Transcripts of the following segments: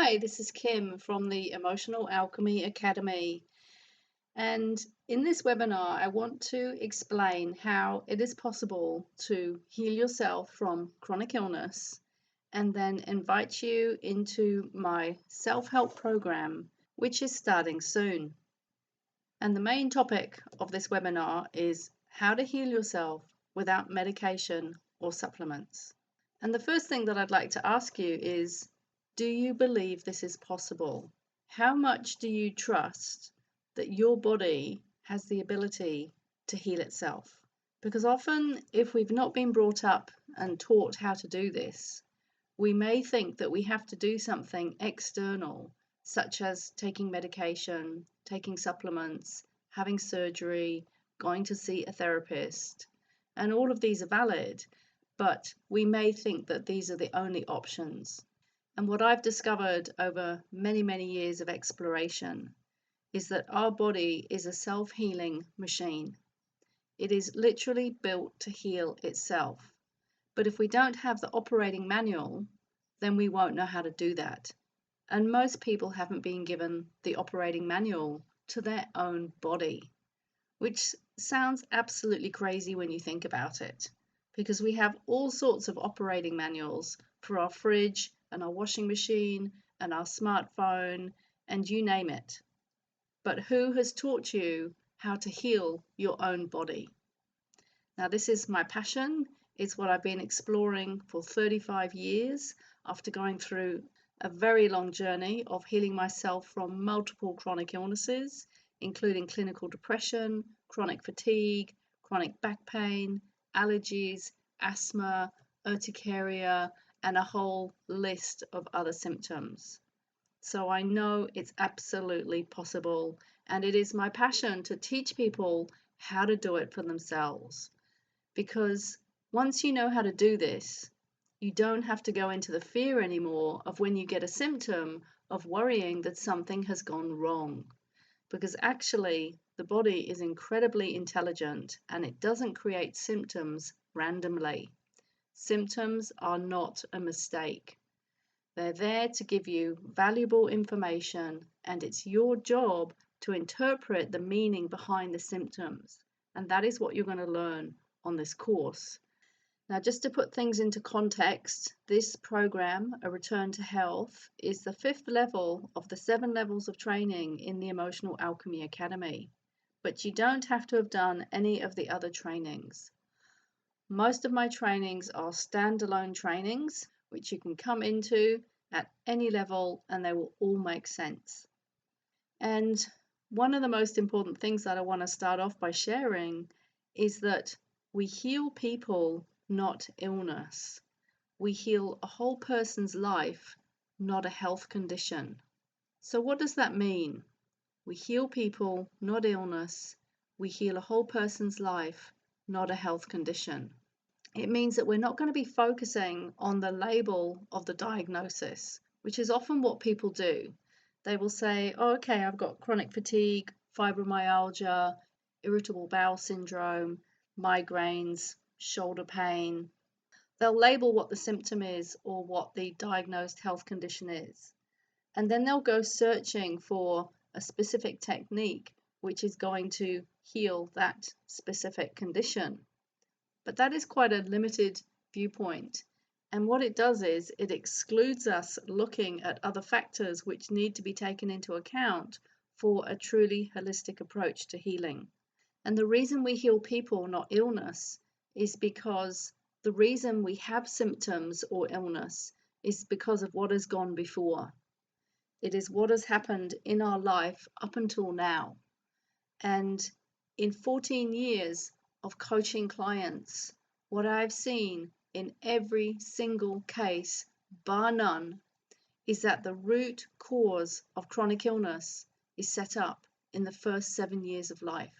Hi, this is Kim from the Emotional Alchemy Academy. And in this webinar, I want to explain how it is possible to heal yourself from chronic illness and then invite you into my self-help program, which is starting soon. And the main topic of this webinar is how to heal yourself without medication or supplements. And the first thing that I'd like to ask you is, do you believe this is possible? How much do you trust that your body has the ability to heal itself? Because often, if we've not been brought up and taught how to do this, we may think that we have to do something external, such as taking medication, taking supplements, having surgery, going to see a therapist. And all of these are valid, but we may think that these are the only options. And what I've discovered over many, many years of exploration is that our body is a self-healing machine. It is literally built to heal itself. But if we don't have the operating manual, then we won't know how to do that. And most people haven't been given the operating manual to their own body, which sounds absolutely crazy when you think about it, because we have all sorts of operating manuals for our fridge and our washing machine and our smartphone and you name it. But who has taught you how to heal your own body? Now, this is my passion. It's what I've been exploring for 35 years after going through a very long journey of healing myself from multiple chronic illnesses, including clinical depression, chronic fatigue, chronic back pain, allergies, asthma, urticaria, and a whole list of other symptoms. So I know it's absolutely possible, and it is my passion to teach people how to do it for themselves. Because once you know how to do this, you don't have to go into the fear anymore of when you get a symptom of worrying that something has gone wrong. Because actually, the body is incredibly intelligent and it doesn't create symptoms randomly. Symptoms are not a mistake. They're there to give you valuable information, and it's your job to interpret the meaning behind the symptoms. And that is what you're going to learn on this course. Now, just to put things into context, this program, A Return to Health, is the 5th level of the 7 levels of training in the Emotional Alchemy Academy. But you don't have to have done any of the other trainings. Most of my trainings are standalone trainings, which you can come into at any level and they will all make sense. And one of the most important things that I want to start off by sharing is that we heal people, not illness. We heal a whole person's life, not a health condition. So what does that mean? We heal people, not illness. We heal a whole person's life, not a health condition. It means that we're not going to be focusing on the label of the diagnosis, which is often what people do. They will say, oh, okay, I've got chronic fatigue, fibromyalgia, irritable bowel syndrome, migraines, shoulder pain. They'll label what the symptom is or what the diagnosed health condition is. And then they'll go searching for a specific technique which is going to heal that specific condition. But that is quite a limited viewpoint. And what it does is it excludes us looking at other factors which need to be taken into account for a truly holistic approach to healing. And the reason we heal people, not illness, is because the reason we have symptoms or illness is because of what has gone before. It is what has happened in our life up until now. And in 14 years of coaching clients, what I've seen in every single case, bar none, is that the root cause of chronic illness is set up in the first 7 years of life.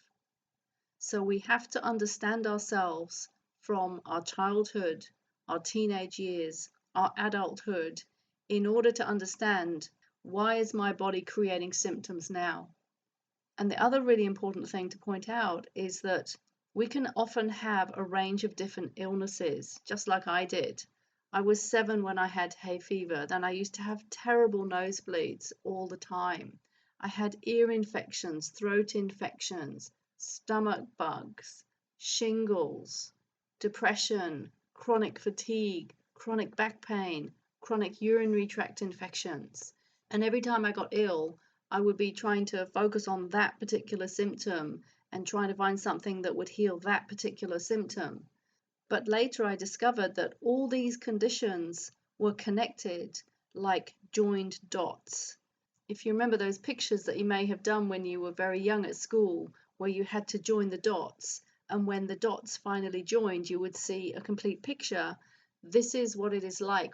So we have to understand ourselves from our childhood, our teenage years, our adulthood, in order to understand, why is my body creating symptoms now? And the other really important thing to point out is that we can often have a range of different illnesses, just like I did. I was 7 when I had hay fever. Then I used to have terrible nosebleeds all the time. I had ear infections, throat infections, stomach bugs, shingles, depression, chronic fatigue, chronic back pain, chronic urinary tract infections. And every time I got ill, I would be trying to focus on that particular symptom and trying to find something that would heal that particular symptom. But later I discovered that all these conditions were connected like joined dots. If you remember those pictures that you may have done when you were very young at school, where you had to join the dots, and when the dots finally joined, you would see a complete picture. This is what it is like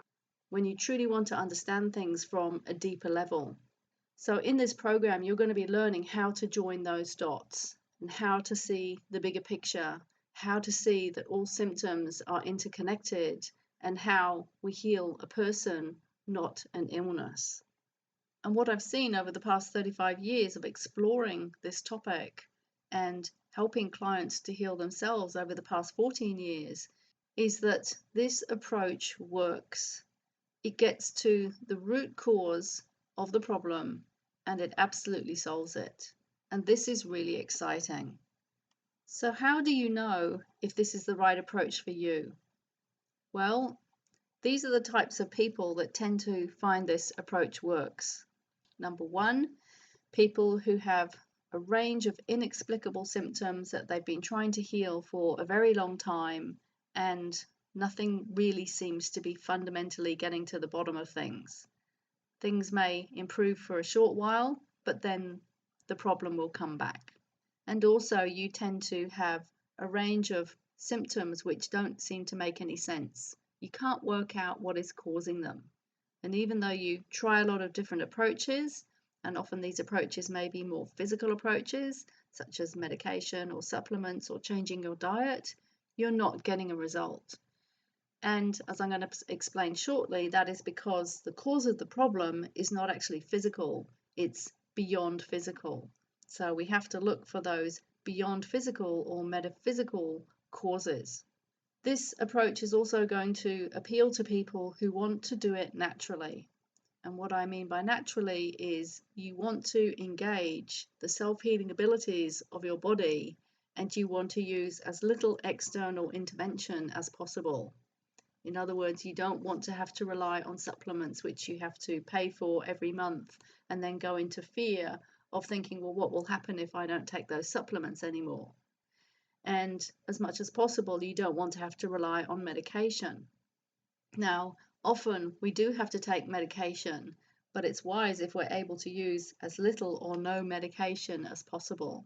when you truly want to understand things from a deeper level. So in this program, you're going to be learning how to join those dots and how to see the bigger picture, how to see that all symptoms are interconnected, and how we heal a person, not an illness. And what I've seen over the past 35 years of exploring this topic and helping clients to heal themselves over the past 14 years is that this approach works. It gets to the root cause of the problem and it absolutely solves it. And this is really exciting. So how do you know if this is the right approach for you? Well, these are the types of people that tend to find this approach works. Number one, people who have a range of inexplicable symptoms that they've been trying to heal for a very long time, and nothing really seems to be fundamentally getting to the bottom of things. Things may improve for a short while, but then the problem will come back. And also, you tend to have a range of symptoms which don't seem to make any sense. You can't work out what is causing them. And even though you try a lot of different approaches, and often these approaches may be more physical approaches, such as medication or supplements or changing your diet, you're not getting a result. And as I'm going to explain shortly, that is because the cause of the problem is not actually physical, it's beyond physical. So we have to look for those beyond physical or metaphysical causes. This approach is also going to appeal to people who want to do it naturally. And what I mean by naturally is you want to engage the self-healing abilities of your body and you want to use as little external intervention as possible. In other words, you don't want to have to rely on supplements which you have to pay for every month and then go into fear of thinking, well, what will happen if I don't take those supplements anymore? And as much as possible, you don't want to have to rely on medication. Now, often we do have to take medication, but it's wise if we're able to use as little or no medication as possible,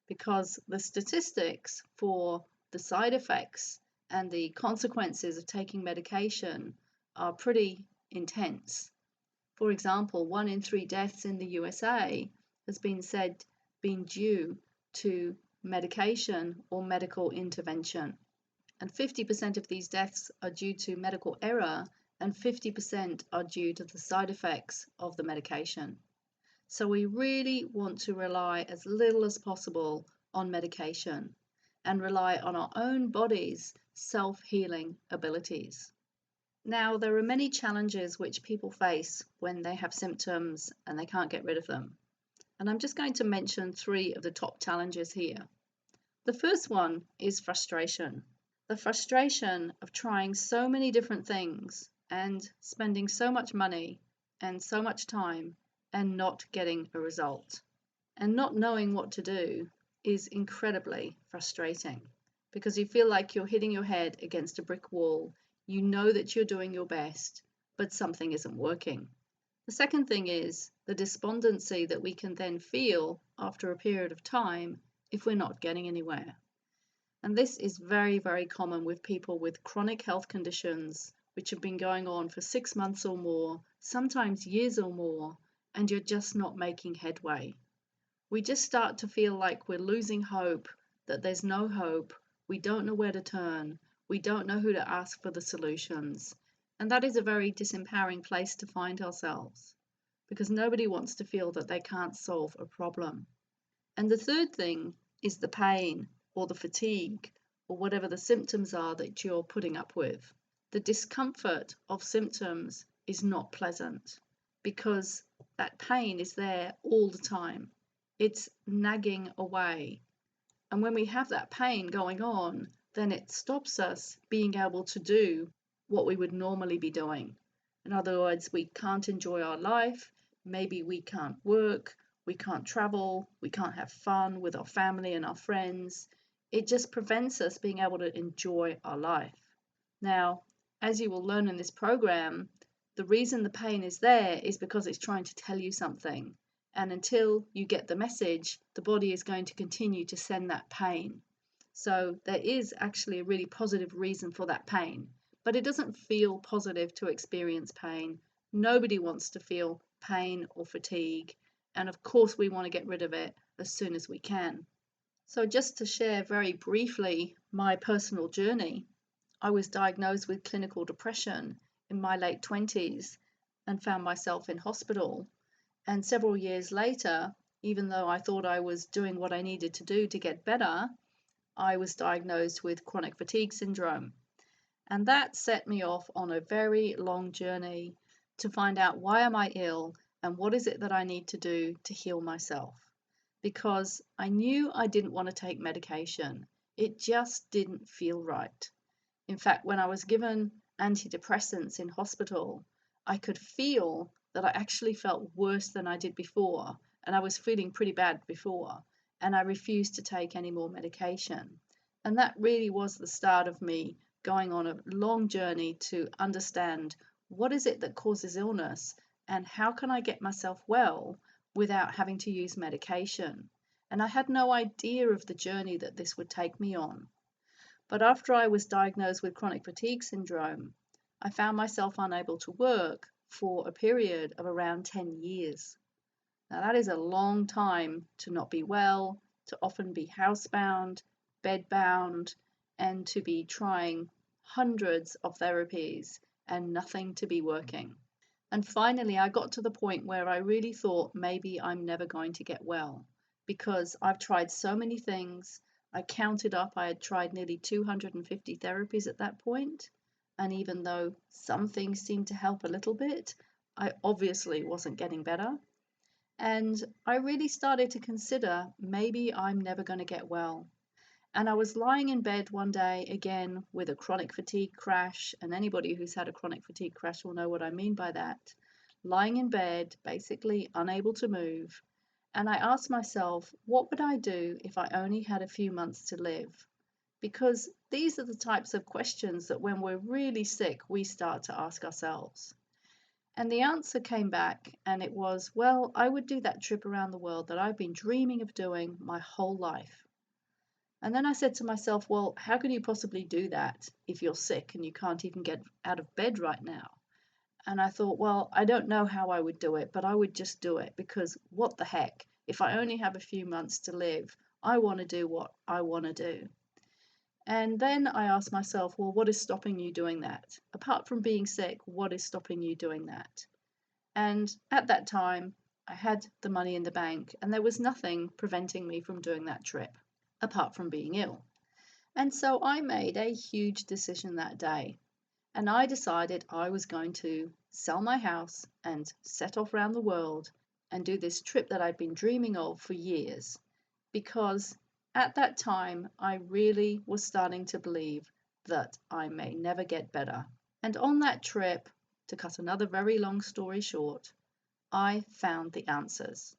because the statistics for the side effects and the consequences of taking medication are pretty intense. For example, 1 in 3 deaths in the USA has been said being due to medication or medical intervention. And 50% of these deaths are due to medical error, and 50% are due to the side effects of the medication. So we really want to rely as little as possible on medication and rely on our own body's self-healing abilities. Now, there are many challenges which people face when they have symptoms and they can't get rid of them. And I'm just going to mention 3 of the top challenges here. The first one is frustration. The frustration of trying so many different things and spending so much money and so much time and not getting a result. And not knowing what to do is incredibly frustrating because you feel like you're hitting your head against a brick wall. You know that you're doing your best, but something isn't working. The second thing is the despondency that we can then feel after a period of time if we're not getting anywhere. And this is very, very common with people with chronic health conditions which have been going on for 6 months or more, sometimes years or more, and you're just not making headway. We just start to feel like we're losing hope, that there's no hope, we don't know where to turn, we don't know who to ask for the solutions. And that is a very disempowering place to find ourselves, because nobody wants to feel that they can't solve a problem. And the third thing is the pain or the fatigue or whatever the symptoms are that you're putting up with. the discomfort of symptoms is not pleasant because that pain is there all the time. It's nagging away. And when we have that pain going on, then it stops us being able to do what we would normally be doing. In other words, we can't enjoy our life. Maybe we can't work, we can't travel, we can't have fun with our family and our friends. It just prevents us being able to enjoy our life. Now, as you will learn in this program, the reason the pain is there is because it's trying to tell you something. And until you get the message, the body is going to continue to send that pain. So there is actually a really positive reason for that pain, but it doesn't feel positive to experience pain. Nobody wants to feel pain or fatigue. And of course, we want to get rid of it as soon as we can. So just to share very briefly my personal journey, I was diagnosed with clinical depression in my late 20s and found myself in hospital. And several years later, even though I thought I was doing what I needed to do to get better, I was diagnosed with chronic fatigue syndrome. And that set me off on a very long journey to find out why am I ill and what is it that I need to do to heal myself. Because I knew I didn't want to take medication. It just didn't feel right. In fact, when I was given antidepressants in hospital, I could feel that I actually felt worse than I did before, and I was feeling pretty bad before, and I refused to take any more medication. And that really was the start of me going on a long journey to understand what is it that causes illness and how can I get myself well without having to use medication. And I had no idea of the journey that this would take me on. But after I was diagnosed with chronic fatigue syndrome, I found myself unable to work for a period of around 10 years. Now, that is a long time to not be well, to often be housebound, bedbound, and to be trying hundreds of therapies and nothing to be working. And finally, I got to the point where I really thought maybe I'm never going to get well because I've tried so many things. I counted up, I had tried nearly 250 therapies at that point, and even though some things seemed to help a little bit, I obviously wasn't getting better. And I really started to consider maybe I'm never going to get well. And I was lying in bed one day again with a chronic fatigue crash, and anybody who's had a chronic fatigue crash will know what I mean by that. Lying in bed, basically unable to move, and I asked myself, what would I do if I only had a few months to live? Because these are the types of questions that when we're really sick, we start to ask ourselves. And the answer came back, and it was, well, I would do that trip around the world that I've been dreaming of doing my whole life. And then I said to myself, well, how can you possibly do that if you're sick and you can't even get out of bed right now? And I thought, well, I don't know how I would do it, but I would just do it because what the heck? If I only have a few months to live, I want to do what I want to do. And then I asked myself, well, what is stopping you doing that? Apart from being sick, what is stopping you doing that? And at that time, I had the money in the bank, and there was nothing preventing me from doing that trip, apart from being ill. And so I made a huge decision that day. And I decided I was going to sell my house and set off around the world and do this trip that I'd been dreaming of for years. Because at that time, I really was starting to believe that I may never get better. And on that trip, to cut another very long story short, I found the answers.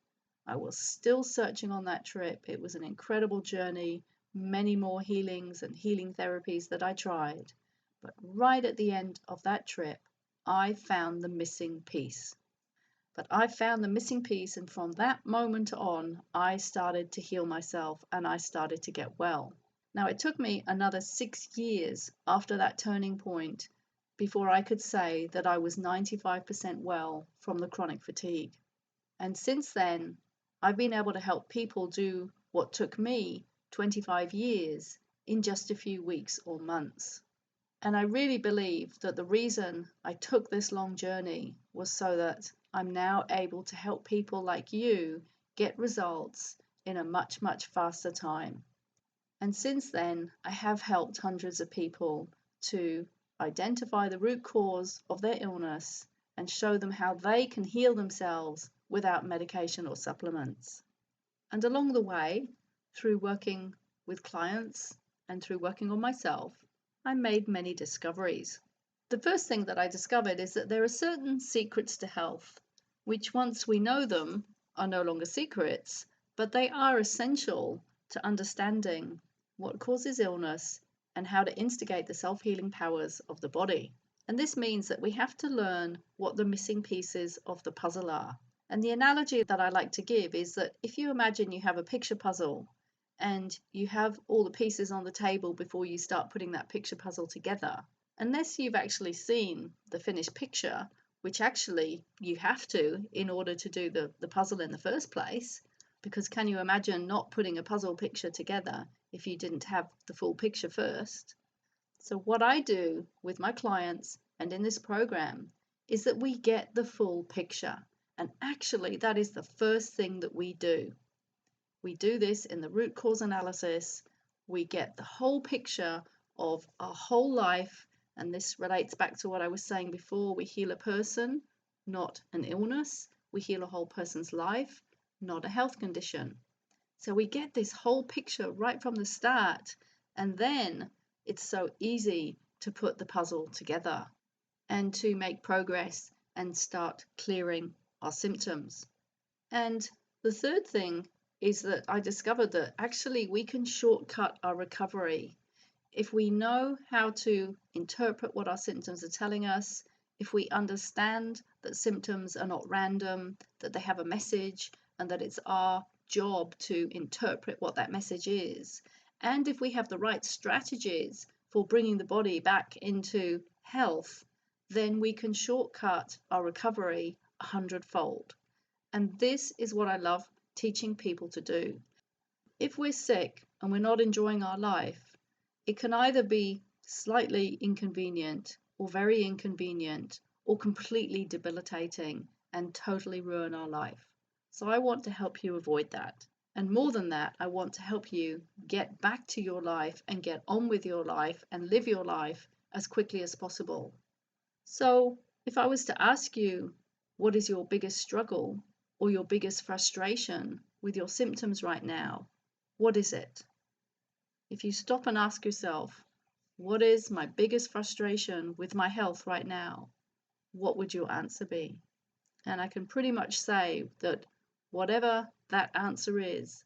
I was still searching on that trip. It was an incredible journey, many more healings and healing therapies that I tried. But right at the end of that trip, I found the missing piece. But I found the missing piece, and from that moment on, I started to heal myself and I started to get well. Now, it took me another 6 years after that turning point before I could say that I was 95% well from the chronic fatigue. And since then, I've been able to help people do what took me 25 years in just a few weeks or months. And I really believe that the reason I took this long journey was so that I'm now able to help people like you get results in a much, much faster time. And since then, I have helped hundreds of people to identify the root cause of their illness, and show them how they can heal themselves without medication or supplements. And along the way, through working with clients and through working on myself, I made many discoveries. The first thing that I discovered is that there are certain secrets to health, which once we know them are no longer secrets, but they are essential to understanding what causes illness and how to instigate the self-healing powers of the body. And this means that we have to learn what the missing pieces of the puzzle are. And the analogy that I like to give is that if you imagine you have a picture puzzle and you have all the pieces on the table before you start putting that picture puzzle together, unless you've actually seen the finished picture, which actually you have to in order to do the puzzle in the first place, because can you imagine not putting a puzzle picture together if you didn't have the full picture first? So what I do with my clients and in this program is that we get the full picture. And actually, that is the first thing that we do. We do this in the root cause analysis. We get the whole picture of our whole life. And this relates back to what I was saying before. We heal a person, not an illness. We heal a whole person's life, not a health condition. So we get this whole picture right from the start. And then it's so easy to put the puzzle together and to make progress and start clearing our symptoms. And the third thing is that I discovered that actually we can shortcut our recovery. If we know how to interpret what our symptoms are telling us, if we understand that symptoms are not random, that they have a message, and that it's our job to interpret what that message is, and if we have the right strategies for bringing the body back into health, then we can shortcut our recovery 100-fold. And this is what I love teaching people to do. If we're sick and we're not enjoying our life, it can either be slightly inconvenient or very inconvenient or completely debilitating and totally ruin our life. So I want to help you avoid that. And more than that, I want to help you get back to your life and get on with your life and live your life as quickly as possible. So if I was to ask you, what is your biggest struggle or your biggest frustration with your symptoms right now, what is it? If you stop and ask yourself, what is my biggest frustration with my health right now? What would your answer be? And I can pretty much say that whatever that answer is,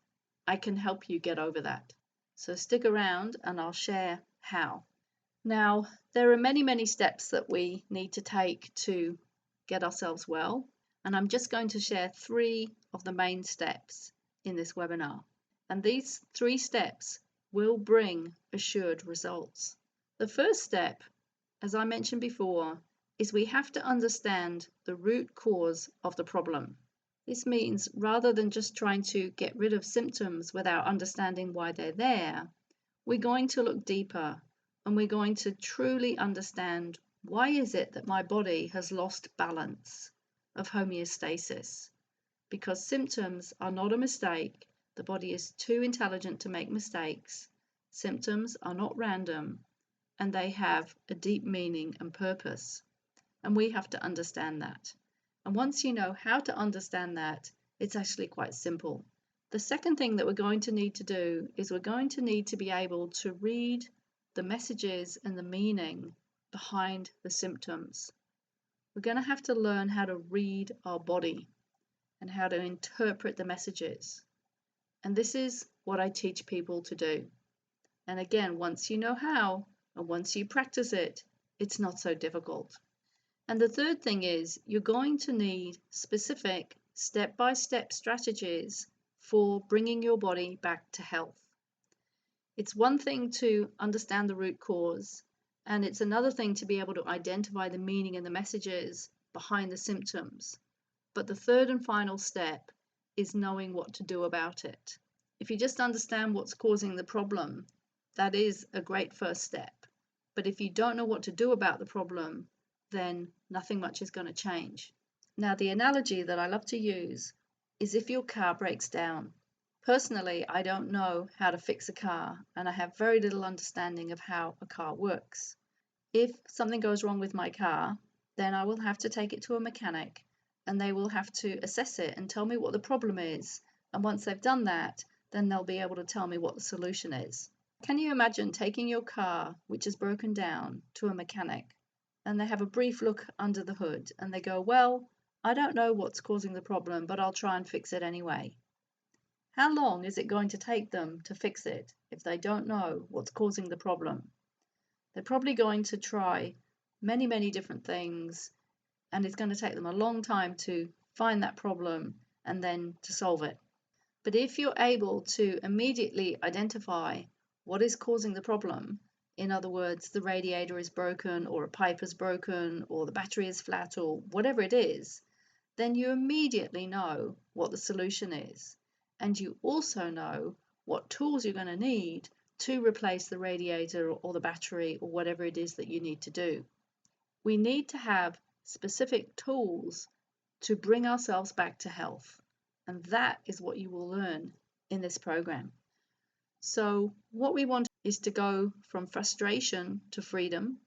I can help you get over that. So stick around and I'll share how. Now, there are many, many steps that we need to take to get ourselves well, and I'm just going to share 3 of the main steps in this webinar. And these 3 steps will bring assured results. The first step, as I mentioned before, is we have to understand the root cause of the problem. This means rather than just trying to get rid of symptoms without understanding why they're there, we're going to look deeper and we're going to truly understand, why is it that my body has lost balance of homeostasis? Because symptoms are not a mistake. The body is too intelligent to make mistakes. Symptoms are not random, and they have a deep meaning and purpose. And we have to understand that. And once you know how to understand that, it's actually quite simple. The second thing that we're going to need to do is we're going to need to be able to read the messages and the meaning behind the symptoms. We're going to have to learn how to read our body and how to interpret the messages. And this is what I teach people to do. And again, once you know how and once you practice it, it's not so difficult. And the third thing is you're going to need specific step-by-step strategies for bringing your body back to health. It's one thing to understand the root cause, and it's another thing to be able to identify the meaning and the messages behind the symptoms. But the third and final step is knowing what to do about it. If you just understand what's causing the problem, that is a great first step. But if you don't know what to do about the problem, then nothing much is going to change. Now, the analogy that I love to use is if your car breaks down. Personally, I don't know how to fix a car, and I have very little understanding of how a car works. If something goes wrong with my car, then I will have to take it to a mechanic and they will have to assess it and tell me what the problem is. And once they've done that, then they'll be able to tell me what the solution is. Can you imagine taking your car, which is broken down, to a mechanic and they have a brief look under the hood and they go, well, I don't know what's causing the problem, but I'll try and fix it anyway. How long is it going to take them to fix it if they don't know what's causing the problem? They're probably going to try many, many different things, and it's going to take them a long time to find that problem and then to solve it. But if you're able to immediately identify what is causing the problem, in other words, the radiator is broken, or a pipe is broken, or the battery is flat, or whatever it is, then you immediately know what the solution is. And you also know what tools you're going to need to replace the radiator or the battery or whatever it is that you need to do. We need to have specific tools to bring ourselves back to health. And that is what you will learn in this program. So what we want is to go from frustration to freedom,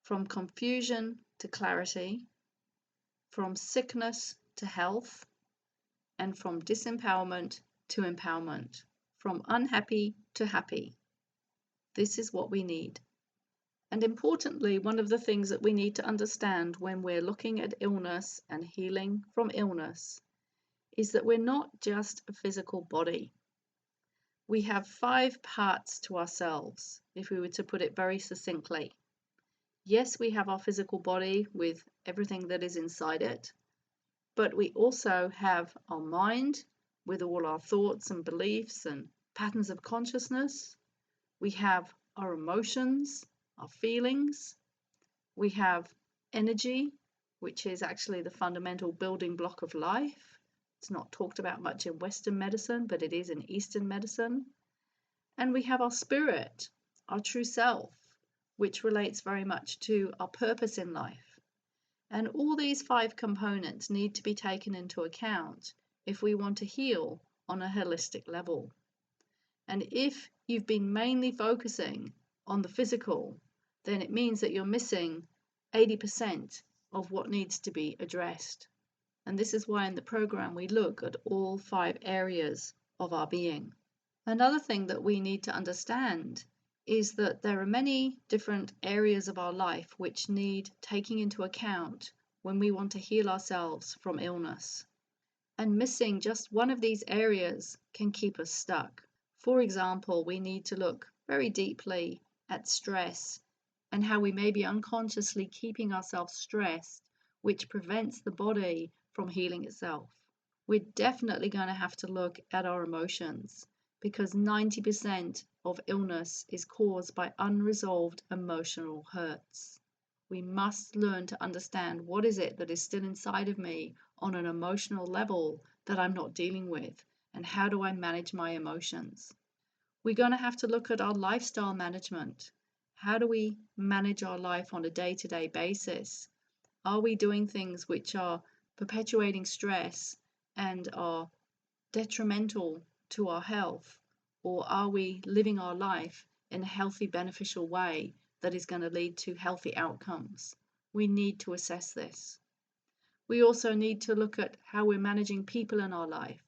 from confusion to clarity, from sickness to health, and from disempowerment to empowerment, from unhappy to happy. This is what we need. And importantly, one of the things that we need to understand when we're looking at illness and healing from illness is that we're not just a physical body. We have 5 parts to ourselves, if we were to put it very succinctly. Yes, we have our physical body with everything that is inside it, but we also have our mind with all our thoughts and beliefs and patterns of consciousness. We have our emotions, our feelings. We have energy, which is actually the fundamental building block of life. It's not talked about much in Western medicine, but it is in Eastern medicine. And we have our spirit, our true self, which relates very much to our purpose in life. And all these 5 components need to be taken into account if we want to heal on a holistic level. And if you've been mainly focusing on the physical, then it means that you're missing 80% of what needs to be addressed. And this is why in the program we look at all 5 areas of our being. Another thing that we need to understand is that there are many different areas of our life which need taking into account when we want to heal ourselves from illness. And missing just one of these areas can keep us stuck. For example, we need to look very deeply at stress and how we may be unconsciously keeping ourselves stressed, which prevents the body from healing itself. We're definitely going to have to look at our emotions, because 90% of illness is caused by unresolved emotional hurts. We must learn to understand what is it that is still inside of me on an emotional level that I'm not dealing with, and how do I manage my emotions. We're going to have to look at our lifestyle management. How do we manage our life on a day-to-day basis? Are we doing things which are perpetuating stress and are detrimental to our health, or are we living our life in a healthy, beneficial way that is going to lead to healthy outcomes? We need to assess this. We also need to look at how we're managing people in our life,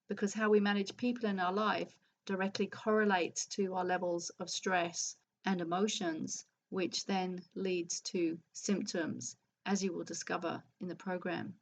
because how we manage people in our life directly correlates to our levels of stress and emotions, which then leads to symptoms, as you will discover in the program.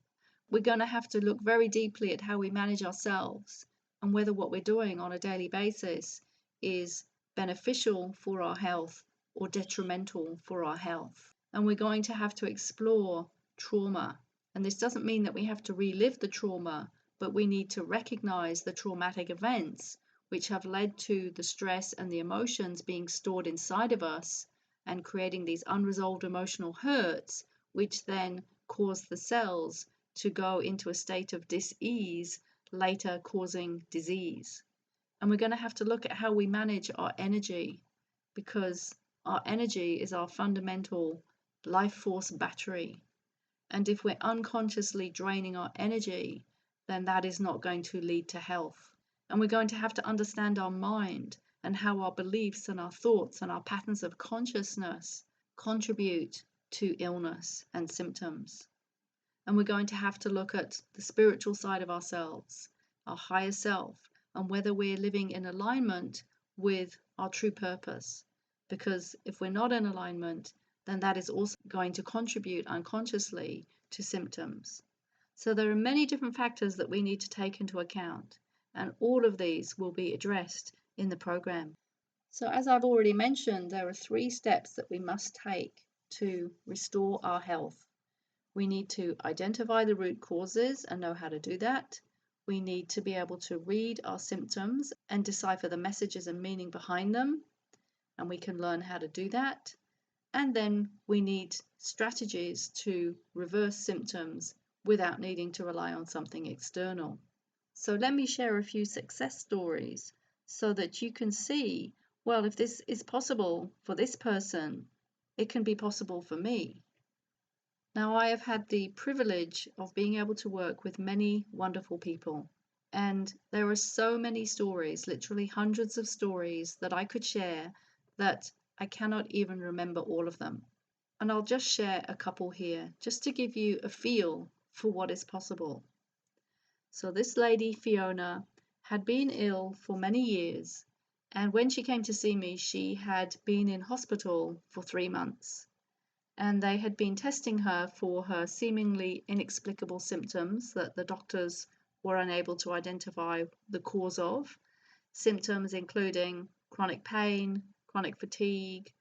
We're going to have to look very deeply at how we manage ourselves and whether what we're doing on a daily basis is beneficial for our health or detrimental for our health. And we're going to have to explore trauma. And this doesn't mean that we have to relive the trauma, but we need to recognize the traumatic events which have led to the stress and the emotions being stored inside of us and creating these unresolved emotional hurts, which then cause the cells to go into a state of dis-ease, later causing disease. And we're going to have to look at how we manage our energy, because our energy is our fundamental life force battery. And if we're unconsciously draining our energy, then that is not going to lead to health. And we're going to have to understand our mind and how our beliefs and our thoughts and our patterns of consciousness contribute to illness and symptoms. And we're going to have to look at the spiritual side of ourselves, our higher self, and whether we're living in alignment with our true purpose. Because if we're not in alignment, then that is also going to contribute unconsciously to symptoms. So there are many different factors that we need to take into account, and all of these will be addressed in the program. So as I've already mentioned, there are 3 steps that we must take to restore our health. We need to identify the root causes and know how to do that. We need to be able to read our symptoms and decipher the messages and meaning behind them, and we can learn how to do that. And then we need strategies to reverse symptoms without needing to rely on something external. So let me share a few success stories so that you can see, well, if this is possible for this person, it can be possible for me. Now, I have had the privilege of being able to work with many wonderful people, and there are so many stories, literally hundreds of stories that I could share that I cannot even remember all of them. And I'll just share a couple here, just to give you a feel for what is possible. So this lady, Fiona, had been ill for many years, and when she came to see me, she had been in hospital for 3 months. And they had been testing her for her seemingly inexplicable symptoms that the doctors were unable to identify the cause of. Symptoms including chronic pain, chronic fatigue,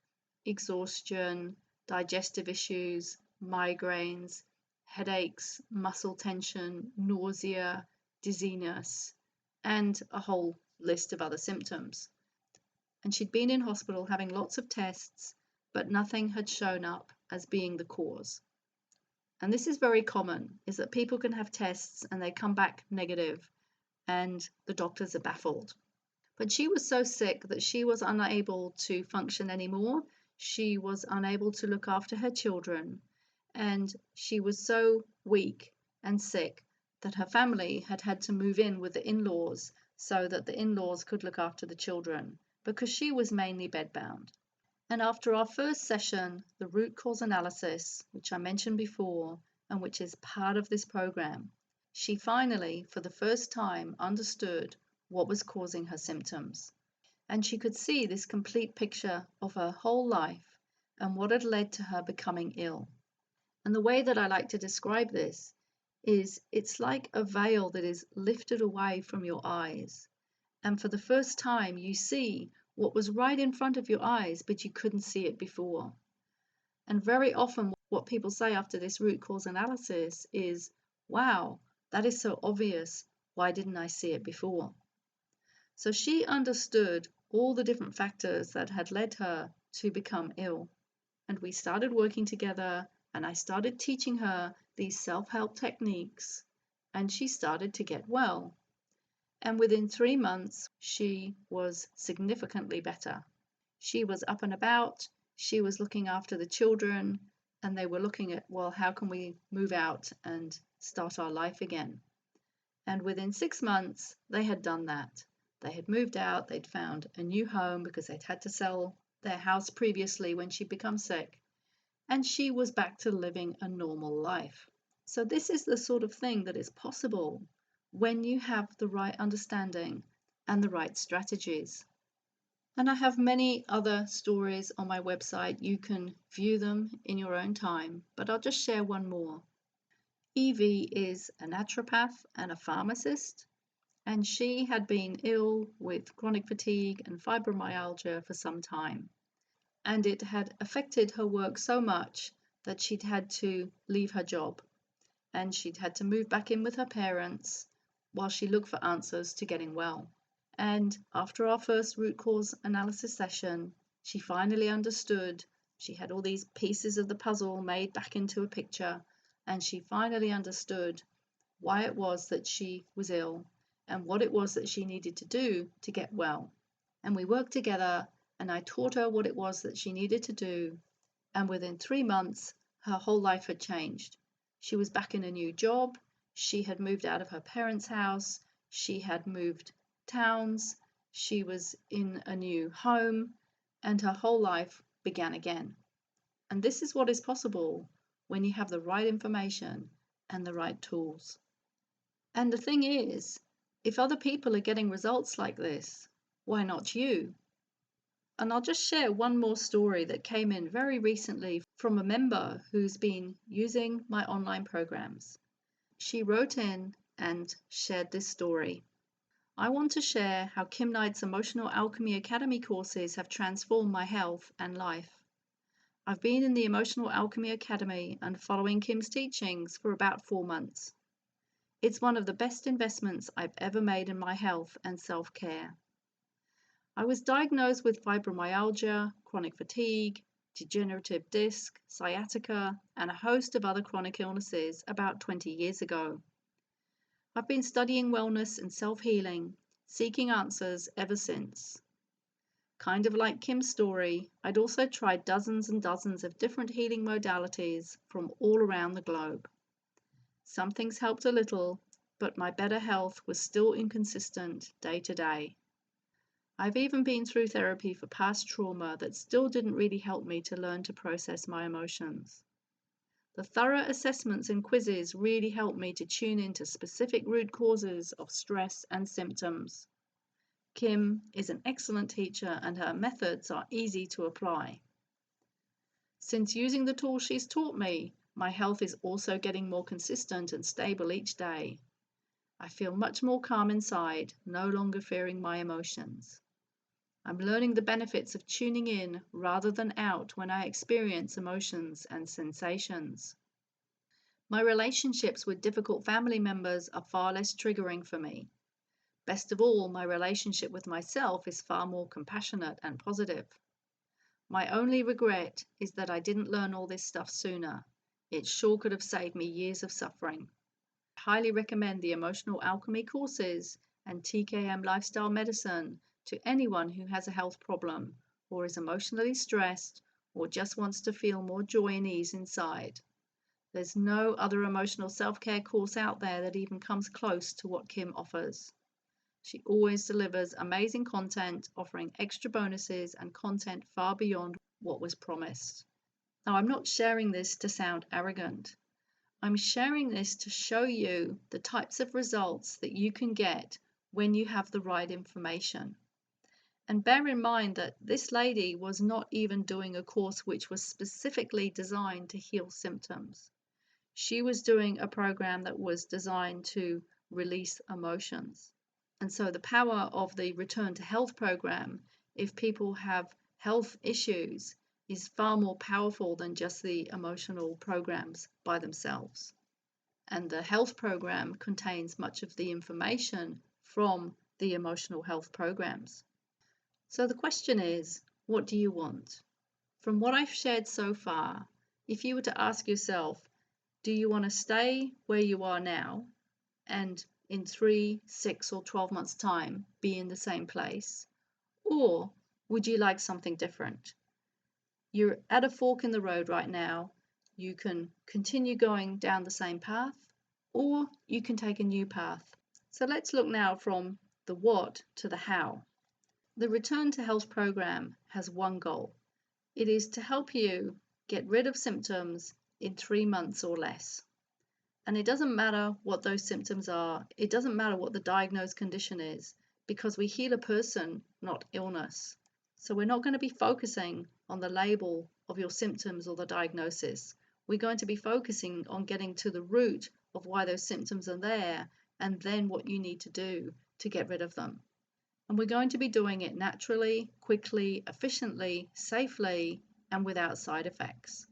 exhaustion, digestive issues, migraines, headaches, muscle tension, nausea, dizziness, and a whole list of other symptoms. And she'd been in hospital having lots of tests, but nothing had shown up as being the cause. And this is very common, is that people can have tests and they come back negative and the doctors are baffled. But she was so sick that she was unable to function anymore. She was unable to look after her children, and she was so weak and sick that her family had had to move in with the in-laws so that the in-laws could look after the children, because she was mainly bedbound. And after our first session, the root cause analysis, which I mentioned before, and which is part of this program, she finally, for the first time, understood what was causing her symptoms. And she could see this complete picture of her whole life and what had led to her becoming ill. And the way that I like to describe this is it's like a veil that is lifted away from your eyes. And for the first time, you see what was right in front of your eyes, but you couldn't see it before. And very often, what people say after this root cause analysis is, wow, that is so obvious. Why didn't I see it before? So she understood all the different factors that had led her to become ill. And we started working together, and I started teaching her these self-help techniques, and she started to get well. And within 3 months, she was significantly better. She was up and about, she was looking after the children, and they were looking at, well, how can we move out and start our life again? And within 6 months, they had done that. They had moved out, they'd found a new home because they'd had to sell their house previously when she'd become sick, and she was back to living a normal life. So this is the sort of thing that is possible when you have the right understanding and the right strategies. And I have many other stories on my website. You can view them in your own time, but I'll just share one more. Evie is a naturopath and a pharmacist, and she had been ill with chronic fatigue and fibromyalgia for some time. And it had affected her work so much that she'd had to leave her job, and she'd had to move back in with her parents while she looked for answers to getting well. And after our first root cause analysis session, she finally understood. She had all these pieces of the puzzle made back into a picture, and she finally understood why it was that she was ill and what it was that she needed to do to get well. And we worked together, and I taught her what it was that she needed to do, and within 3 months, her whole life had changed. She was back in a new job, she had moved out of her parents' house, she had moved towns, she was in a new home, and her whole life began again. And this is what is possible when you have the right information and the right tools. And the thing is, if other people are getting results like this, why not you? And I'll just share one more story that came in very recently from a member who's been using my online programs. She wrote in and shared this story. I want to share how Kim Knight's Emotional Alchemy Academy courses have transformed my health and life. I've been in the Emotional Alchemy Academy and following Kim's teachings for about 4 months. It's one of the best investments I've ever made in my health and self-care. I was diagnosed with fibromyalgia, chronic fatigue, degenerative disc, sciatica, and a host of other chronic illnesses about 20 years ago. I've been studying wellness and self-healing, seeking answers ever since. Kind of like Kim's story, I'd also tried dozens and dozens of different healing modalities from all around the globe. Some things helped a little, but my better health was still inconsistent day to day. I've even been through therapy for past trauma that still didn't really help me to learn to process my emotions. The thorough assessments and quizzes really helped me to tune into specific root causes of stress and symptoms. Kim is an excellent teacher and her methods are easy to apply. Since using the tools she's taught me, my health is also getting more consistent and stable each day. I feel much more calm inside, no longer fearing my emotions. I'm learning the benefits of tuning in rather than out when I experience emotions and sensations. My relationships with difficult family members are far less triggering for me. Best of all, my relationship with myself is far more compassionate and positive. My only regret is that I didn't learn all this stuff sooner. It sure could have saved me years of suffering. I highly recommend the Emotional Alchemy courses and TKM Lifestyle Medicine to anyone who has a health problem or is emotionally stressed or just wants to feel more joy and ease inside. There's no other emotional self-care course out there that even comes close to what Kim offers. She always delivers amazing content, offering extra bonuses and content far beyond what was promised. Now, I'm not sharing this to sound arrogant. I'm sharing this to show you the types of results that you can get when you have the right information. And bear in mind that this lady was not even doing a course which was specifically designed to heal symptoms. She was doing a program that was designed to release emotions. And so the power of the Return to Health program, if people have health issues, is far more powerful than just the emotional programs by themselves. And the health program contains much of the information from the emotional health programs. So the question is, what do you want? From what I've shared so far, if you were to ask yourself, do you want to stay where you are now and in 3, 6, or 12 months' time be in the same place? Or would you like something different? You're at a fork in the road right now. You can continue going down the same path, or you can take a new path. So let's look now from the what to the how. The Return to Health program has one goal. It is to help you get rid of symptoms in 3 months or less. And it doesn't matter what those symptoms are. It doesn't matter what the diagnosed condition is, because we heal a person, not illness. So we're not going to be focusing on the label of your symptoms or the diagnosis. We're going to be focusing on getting to the root of why those symptoms are there and then what you need to do to get rid of them. And we're going to be doing it naturally, quickly, efficiently, safely, and without side effects,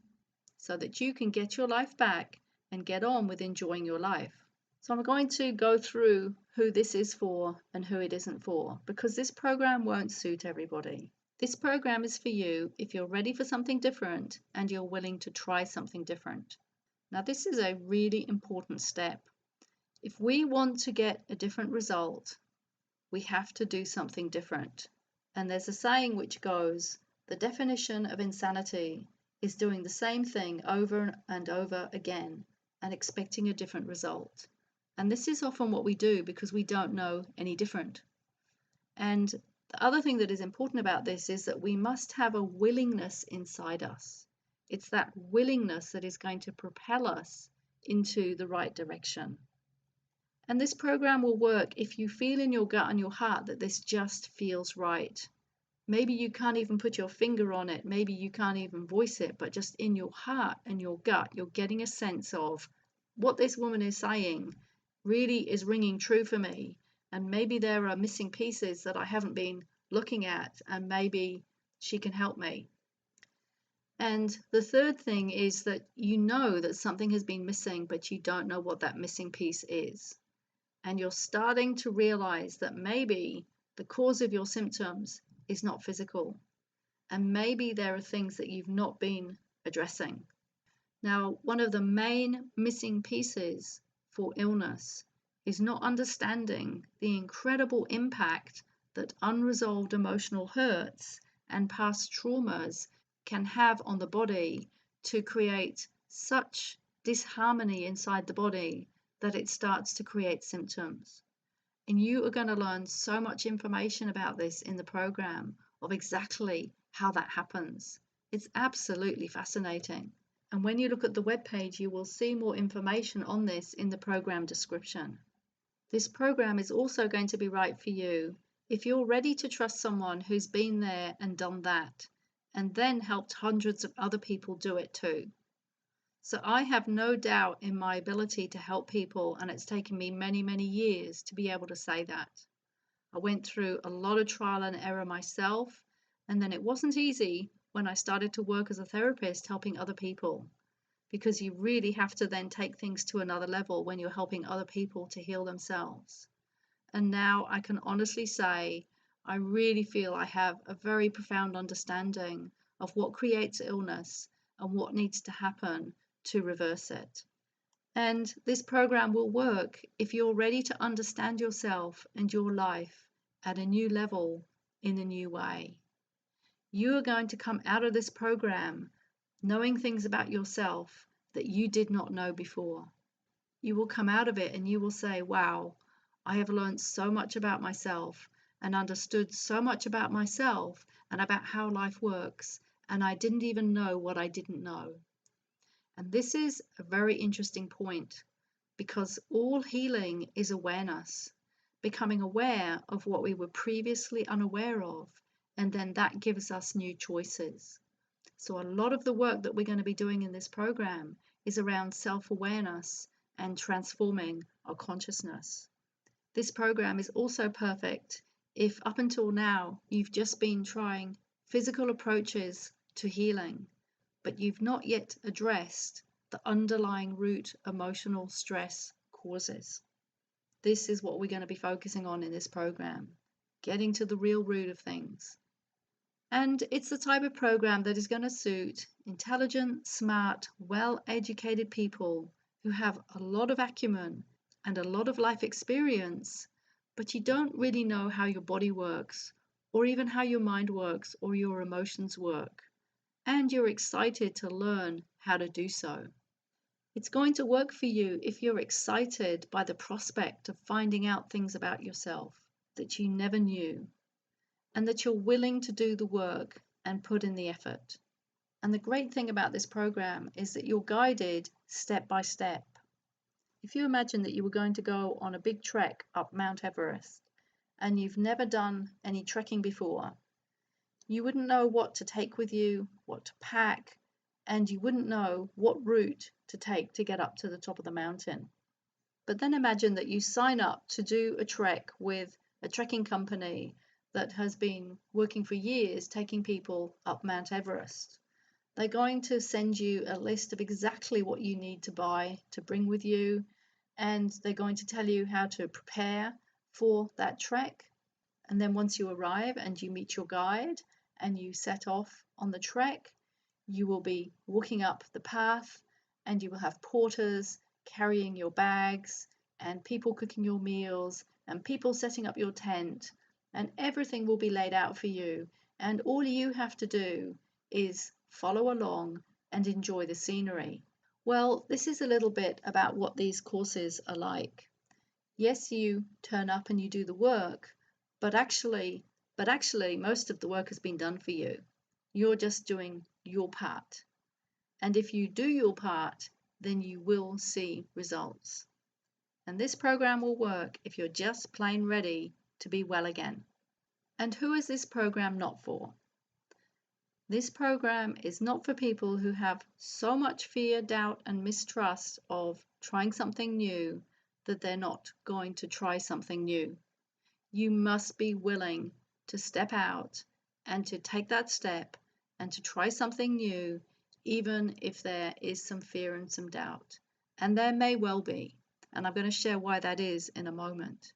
so that you can get your life back and get on with enjoying your life. So I'm going to go through who this is for and who it isn't for, because this program won't suit everybody. This program is for you if you're ready for something different and you're willing to try something different. Now, this is a really important step. If we want to get a different result, we have to do something different. And there's a saying which goes, the definition of insanity is doing the same thing over and over again and expecting a different result. And this is often what we do because we don't know any different. And the other thing that is important about this is that we must have a willingness inside us. It's that willingness that is going to propel us into the right direction. And this program will work if you feel in your gut and your heart that this just feels right. Maybe you can't even put your finger on it, maybe you can't even voice it, but just in your heart and your gut, you're getting a sense of what this woman is saying really is ringing true for me. And maybe there are missing pieces that I haven't been looking at, and maybe she can help me. And the third thing is that you know that something has been missing, but you don't know what that missing piece is. And you're starting to realize that maybe the cause of your symptoms is not physical. And maybe there are things that you've not been addressing. Now, one of the main missing pieces for illness is not understanding the incredible impact that unresolved emotional hurts and past traumas can have on the body to create such disharmony inside the body that it starts to create symptoms. And you are going to learn so much information about this in the program of exactly how that happens. It's absolutely fascinating. And when you look at the webpage, you will see more information on this in the program description. This program is also going to be right for you if you're ready to trust someone who's been there and done that, and then helped hundreds of other people do it too. So I have no doubt in my ability to help people, and it's taken me many, many years to be able to say that. I went through a lot of trial and error myself, and then it wasn't easy when I started to work as a therapist helping other people, because you really have to then take things to another level when you're helping other people to heal themselves. And now I can honestly say I really feel I have a very profound understanding of what creates illness and what needs to happen to reverse it. And this program will work if you're ready to understand yourself and your life at a new level in a new way. You are going to come out of this program knowing things about yourself that you did not know before. You will come out of it and you will say, wow, I have learned so much about myself and understood so much about myself and about how life works, and I didn't even know what I didn't know. And this is a very interesting point, because all healing is awareness, becoming aware of what we were previously unaware of, and then that gives us new choices. So a lot of the work that we're going to be doing in this program is around self-awareness and transforming our consciousness. This program is also perfect if up until now you've just been trying physical approaches to healing, but you've not yet addressed the underlying root emotional stress causes. This is what we're going to be focusing on in this program, getting to the real root of things. And it's the type of program that is going to suit intelligent, smart, well-educated people who have a lot of acumen and a lot of life experience, but you don't really know how your body works, or even how your mind works, or your emotions work, and you're excited to learn how to do so. It's going to work for you if you're excited by the prospect of finding out things about yourself that you never knew, and that you're willing to do the work and put in the effort. And the great thing about this program is that you're guided step by step. If you imagine that you were going to go on a big trek up Mount Everest and you've never done any trekking before, you wouldn't know what to take with you, what to pack, and you wouldn't know what route to take to get up to the top of the mountain. But then imagine that you sign up to do a trek with a trekking company that has been working for years taking people up Mount Everest. They're going to send you a list of exactly what you need to buy to bring with you, and they're going to tell you how to prepare for that trek. And then once you arrive and you meet your guide and you set off on the trek, you will be walking up the path, and you will have porters carrying your bags and people cooking your meals and people setting up your tent, and everything will be laid out for you, and all you have to do is follow along and enjoy the scenery. Well, this is a little bit about what these courses are like. Yes, you turn up and you do the work, but actually most of the work has been done for you. You're just doing your part. And if you do your part, then you will see results. And this program will work if you're just plain ready to be well again. And who is this program not for? This program is not for people who have so much fear, doubt, and mistrust of trying something new that they're not going to try something new. You must be willing to step out and to take that step and to try something new, even if there is some fear and some doubt. And there may well be. And I'm going to share why that is in a moment.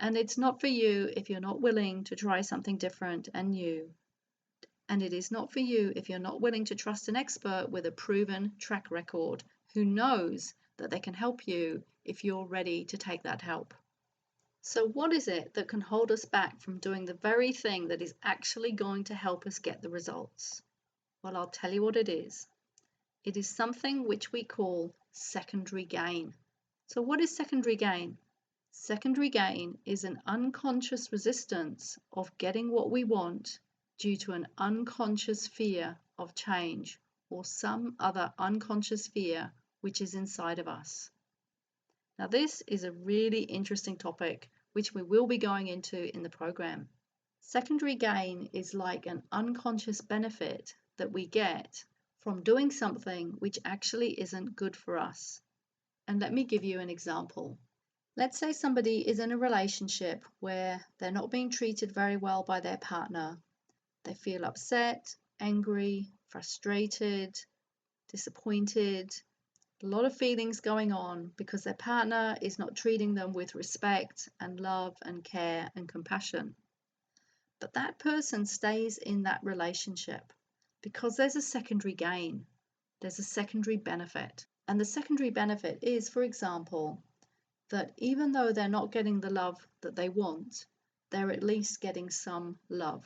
And it's not for you if you're not willing to try something different and new. And it is not for you if you're not willing to trust an expert with a proven track record who knows that they can help you if you're ready to take that help. So what is it that can hold us back from doing the very thing that is actually going to help us get the results? Well, I'll tell you what it is. It is something which we call secondary gain. So what is secondary gain? Secondary gain is an unconscious resistance of getting what we want due to an unconscious fear of change or some other unconscious fear which is inside of us. Now, this is a really interesting topic which we will be going into in the program. Secondary gain is like an unconscious benefit that we get from doing something which actually isn't good for us. And let me give you an example. Let's say somebody is in a relationship where they're not being treated very well by their partner. They feel upset, angry, frustrated, disappointed, a lot of feelings going on because their partner is not treating them with respect and love and care and compassion. But that person stays in that relationship because there's a secondary gain, there's a secondary benefit. And the secondary benefit is, for example, that even though they're not getting the love that they want, they're at least getting some love.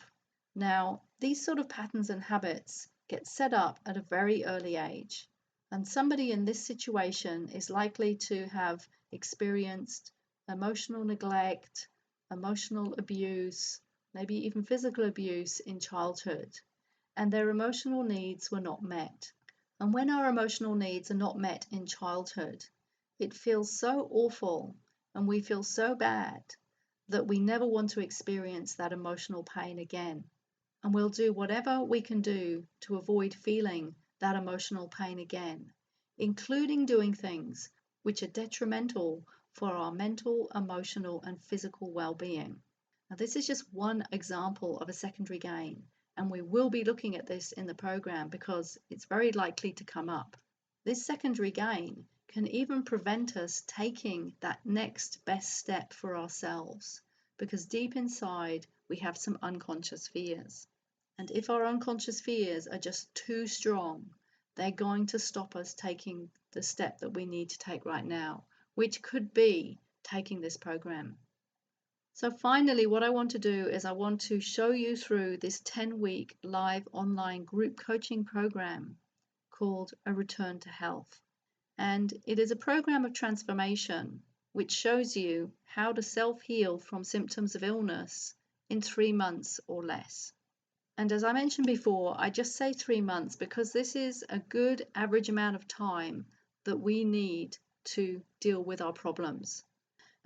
Now, these sort of patterns and habits get set up at a very early age, and somebody in this situation is likely to have experienced emotional neglect, emotional abuse, maybe even physical abuse in childhood, and their emotional needs were not met. And when our emotional needs are not met in childhood, it feels so awful and we feel so bad that we never want to experience that emotional pain again. And we'll do whatever we can do to avoid feeling that emotional pain again, including doing things which are detrimental for our mental, emotional, and physical well-being. Now, this is just one example of a secondary gain, and we will be looking at this in the program because it's very likely to come up. This secondary gain can even prevent us taking that next best step for ourselves, because deep inside we have some unconscious fears. And if our unconscious fears are just too strong, they're going to stop us taking the step that we need to take right now, which could be taking this program. So finally, what I want to do is I want to show you through this 10-week live online group coaching program called A Return to Health. And it is a program of transformation which shows you how to self-heal from symptoms of illness in 3 months or less. And as I mentioned before, I just say 3 months because this is a good average amount of time that we need to deal with our problems.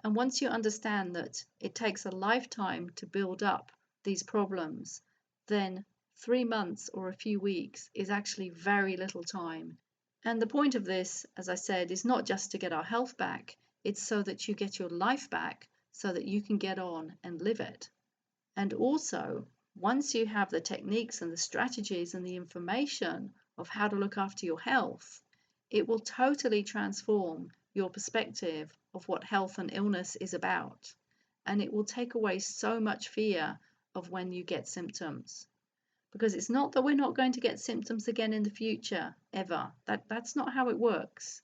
And once you understand that it takes a lifetime to build up these problems, then 3 months or a few weeks is actually very little time. And the point of this, as I said, is not just to get our health back, it's so that you get your life back so that you can get on and live it. And also, once you have the techniques and the strategies and the information of how to look after your health, it will totally transform your perspective of what health and illness is about. And it will take away so much fear of when you get symptoms. Because it's not that we're not going to get symptoms again in the future, ever. That's not how it works.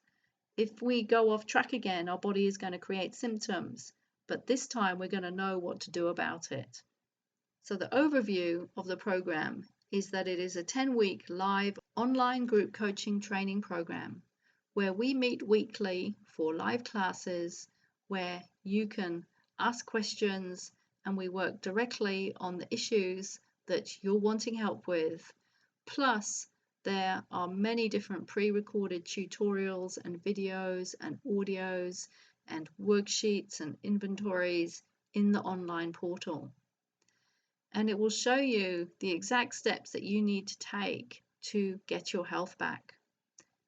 If we go off track again, our body is going to create symptoms. But this time we're going to know what to do about it. So the overview of the program is that it is a 10-week live online group coaching training program where we meet weekly for live classes where you can ask questions and we work directly on the issues that you're wanting help with. Plus, There are many different pre-recorded tutorials and videos and audios and worksheets and inventories in the online portal. And it will show you the exact steps that you need to take to get your health back,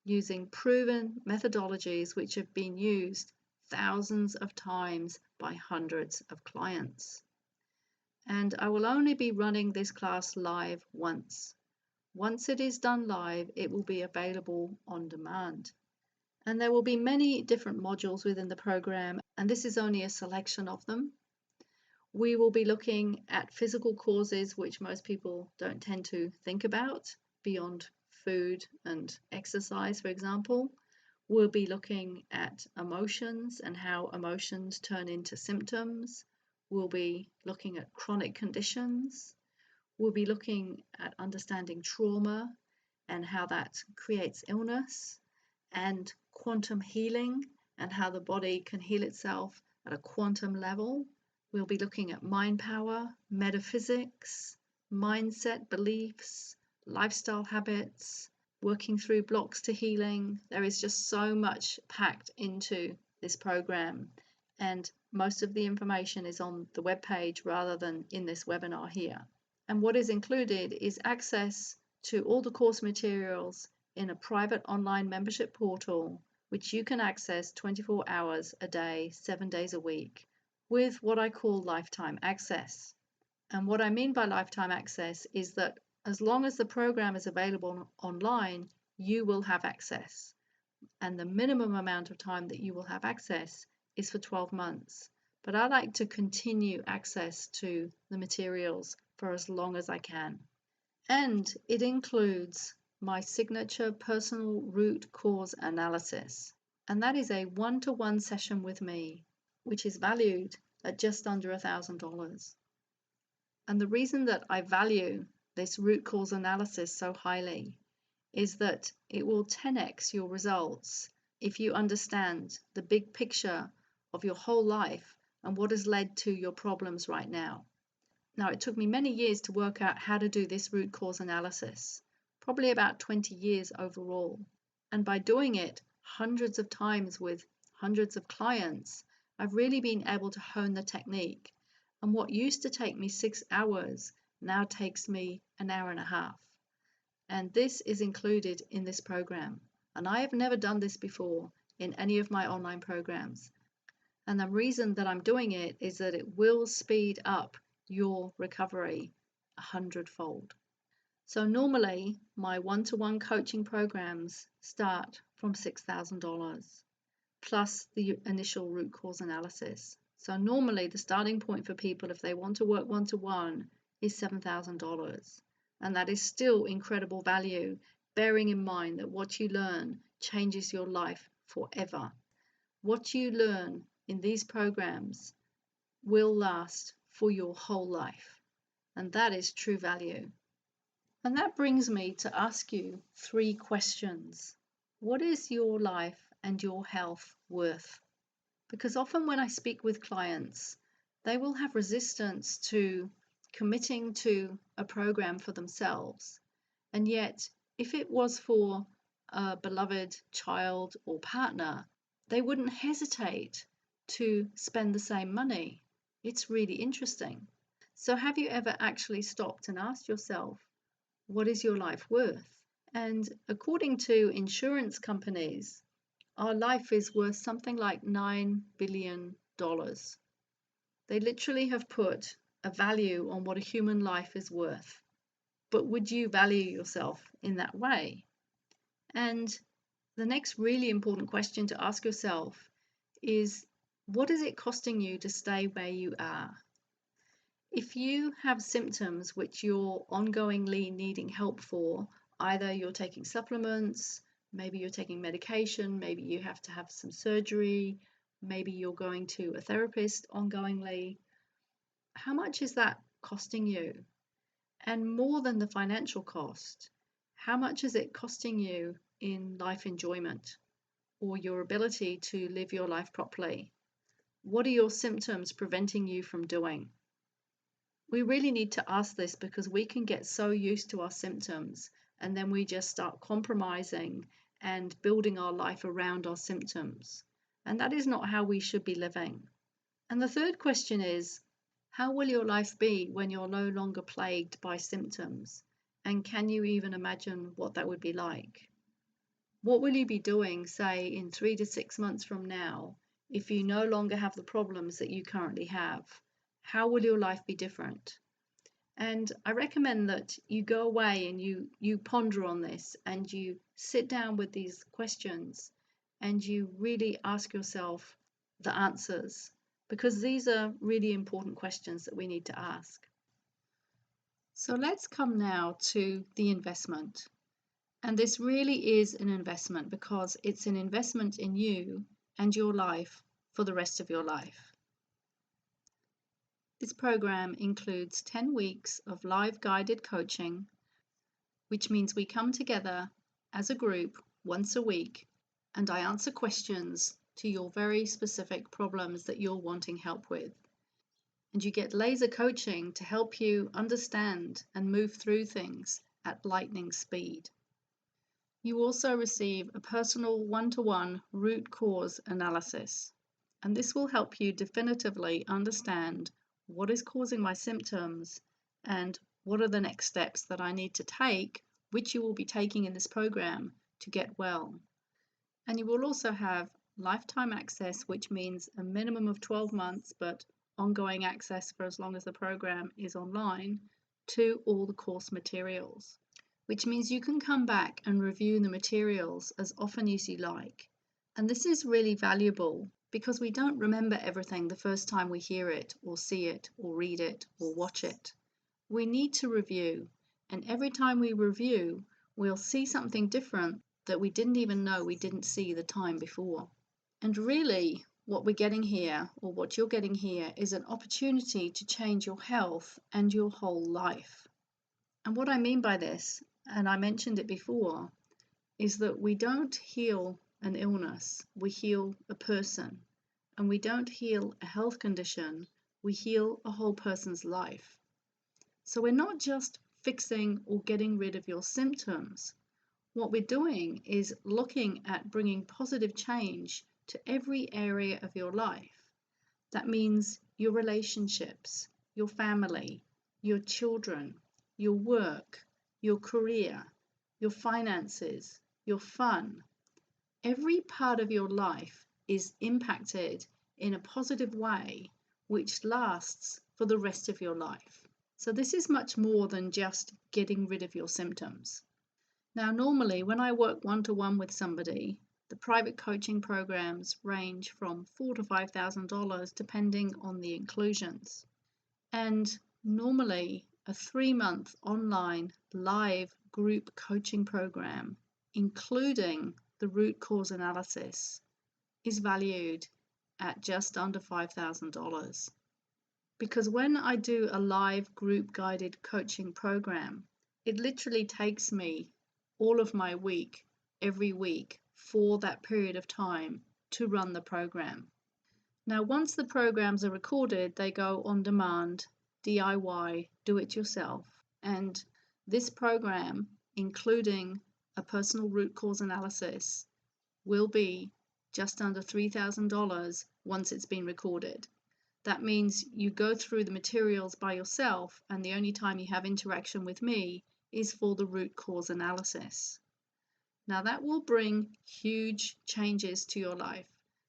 using proven methodologies which have been used thousands of times by hundreds of clients. And I will only be running this class live once. Once it is done live, it will be available on demand. And there will be many different modules within the program, and this is only a selection of them. We will be looking at physical causes, which most people don't tend to think about, beyond food and exercise, for example. We'll be looking at emotions and how emotions turn into symptoms. We'll be looking at chronic conditions. We'll be looking at understanding trauma and how that creates illness, and quantum healing and how the body can heal itself at a quantum level. We'll be looking at mind power, metaphysics, mindset, beliefs, lifestyle habits, working through blocks to healing. There is just so much packed into this program, and most of the information is on the webpage rather than in this webinar here. And what is included is access to all the course materials in a private online membership portal, which you can access 24 hours a day, 7 days a week, with what I call lifetime access. And what I mean by lifetime access is that as long as the program is available online, you will have access. And the minimum amount of time that you will have access is for 12 months. But I like to continue access to the materials for as long as I can. And it includes my signature personal root cause analysis. And that is a one-to-one session with me, which is valued at just under $1,000. And the reason that I value this root cause analysis so highly is that it will 10x your results if you understand the big picture of your whole life and what has led to your problems right now. Now, it took me many years to work out how to do this root cause analysis, probably about 20 years overall. And by doing it hundreds of times with hundreds of clients, I've really been able to hone the technique. And what used to take me 6 hours now takes me an hour and a half. And this is included in this program. And I have never done this before in any of my online programs. And the reason that I'm doing it is that it will speed up your recovery 100-fold. So normally my one-to-one coaching programs start from $6,000 plus the initial root cause analysis. So normally the starting point for people if they want to work one-to-one is $7,000. And that is still incredible value, bearing in mind that what you learn changes your life forever. What you learn in these programs will last for your whole life. And that is true value. And that brings me to ask you 3 questions. What is your life and your health worth? Because often when I speak with clients, they will have resistance to committing to a program for themselves. And yet, if it was for a beloved child or partner, they wouldn't hesitate to spend the same money. It's really interesting. So have you ever actually stopped and asked yourself, what is your life worth? And according to insurance companies, our life is worth something like $9 billion. They literally have put a value on what a human life is worth. But would you value yourself in that way? And the next really important question to ask yourself is, what is it costing you to stay where you are? If you have symptoms which you're ongoingly needing help for, either you're taking supplements, maybe you're taking medication, maybe you have to have some surgery, maybe you're going to a therapist ongoingly, how much is that costing you? And more than the financial cost, how much is it costing you in life enjoyment or your ability to live your life properly? What are your symptoms preventing you from doing? We really need to ask this because we can get so used to our symptoms and then we just start compromising and building our life around our symptoms. And that is not how we should be living. And the third question is, how will your life be when you're no longer plagued by symptoms? And can you even imagine what that would be like? What will you be doing, say, in 3 to 6 months from now, if you no longer have the problems that you currently have? How will your life be different? And I recommend that you go away and you ponder on this and you sit down with these questions and you really ask yourself the answers, because these are really important questions that we need to ask. So let's come now to the investment. And this really is an investment because it's an investment in you and your life for the rest of your life. This program includes 10 weeks of live guided coaching, which means we come together as a group once a week and I answer questions to your very specific problems that you're wanting help with. And you get laser coaching to help you understand and move through things at lightning speed. You also receive a personal one-to-one root cause analysis, and this will help you definitively understand what is causing my symptoms and what are the next steps that I need to take, which you will be taking in this program to get well. And you will also have lifetime access, which means a minimum of 12 months, but ongoing access for as long as the program is online, to all the course materials, which means you can come back and review the materials as often as you like. And this is really valuable because we don't remember everything the first time we hear it or see it or read it or watch it. We need to review, and every time we review, we'll see something different that we didn't even know we didn't see the time before. And really, what we're getting here, or what you're getting here, is an opportunity to change your health and your whole life. And what I mean by this, and I mentioned it before, is that we don't heal an illness, we heal a person. And we don't heal a health condition, we heal a whole person's life. So we're not just fixing or getting rid of your symptoms. What we're doing is looking at bringing positive change to every area of your life. That means your relationships, your family, your children, your work, your career, your finances, your fun. Every part of your life is impacted in a positive way, which lasts for the rest of your life. So this is much more than just getting rid of your symptoms. Now, normally when I work one-to-one with somebody, the private coaching programs range from $4,000 to $5,000 depending on the inclusions. And normally a 3-month online live group coaching program, including the root cause analysis, is valued at just under $5,000. Because when I do a live group guided coaching program, it literally takes me all of my week, every week, for that period of time to run the program. Now, once the programs are recorded, they go on demand, DIY, do it yourself. And this program, including a personal root cause analysis, will be just under $3,000 once it's been recorded. That means you go through the materials by yourself, and the only time you have interaction with me is for the root cause analysis. Now that will bring huge changes to your life.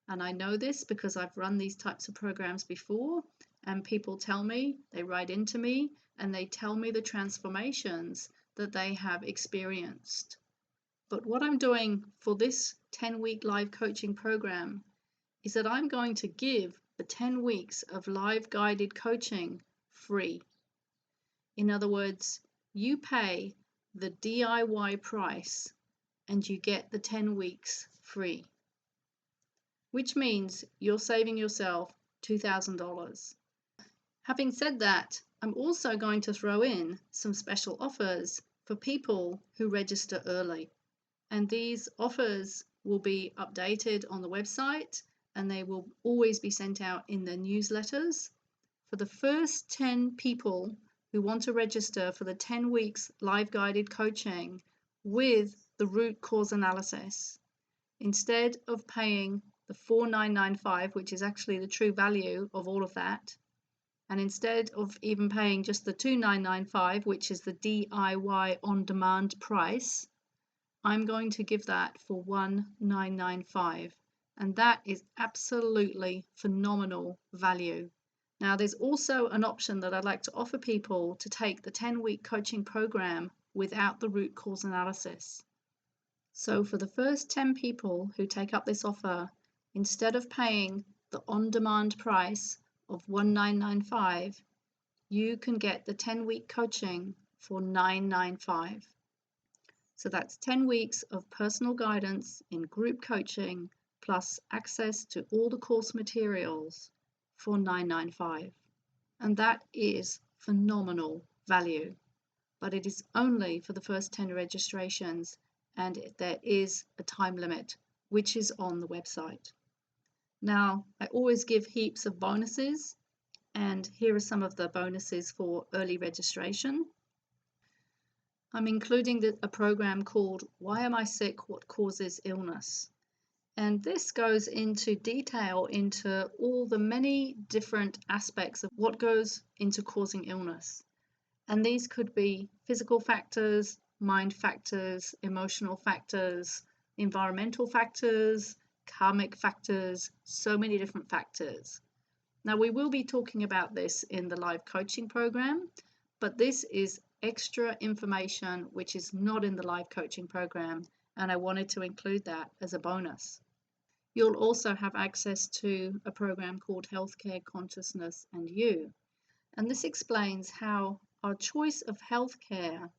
And I know this because I've run these types of programs before, and people tell me, they write into me, and they tell me the transformations that they have experienced. But what I'm doing for this 10-week live coaching program is that I'm going to give the 10 weeks of live guided coaching free. In other words, you pay the DIY price and you get the 10 weeks free, which means you're saving yourself $2,000. Having said that, I'm also going to throw in some special offers for people who register early. And these offers will be updated on the website, and they will always be sent out in the newsletters. For the first 10 people who want to register for the 10 weeks live guided coaching, with the root cause analysis. Instead of paying the 4,995, which is actually the true value of all of that, and instead of even paying just the 2,995, which is the DIY on demand price, I'm going to give that for 1,995, and that is absolutely phenomenal value. Now, there's also an option that I'd like to offer people to take the 10-week coaching program without the root cause analysis. So for the first 10 people who take up this offer, instead of paying the on-demand price of 1,995, you can get the 10-week coaching for 995. So that's 10 weeks of personal guidance in group coaching plus access to all the course materials for 995. And that is phenomenal value, but it is only for the first 10 registrations, and there is a time limit, which is on the website. Now, I always give heaps of bonuses, and here are some of the bonuses for early registration. I'm including a program called Why Am I Sick? What Causes Illness? And this goes into detail into all the many different aspects of what goes into causing illness. And these could be physical factors, mind factors, emotional factors, environmental factors, karmic factors, so many different factors. Now, we will be talking about this in the live coaching program, but this is extra information which is not in the live coaching program, and I wanted to include that as a bonus. You'll also have access to a program called Healthcare Consciousness and You, and this explains how our choice of healthcare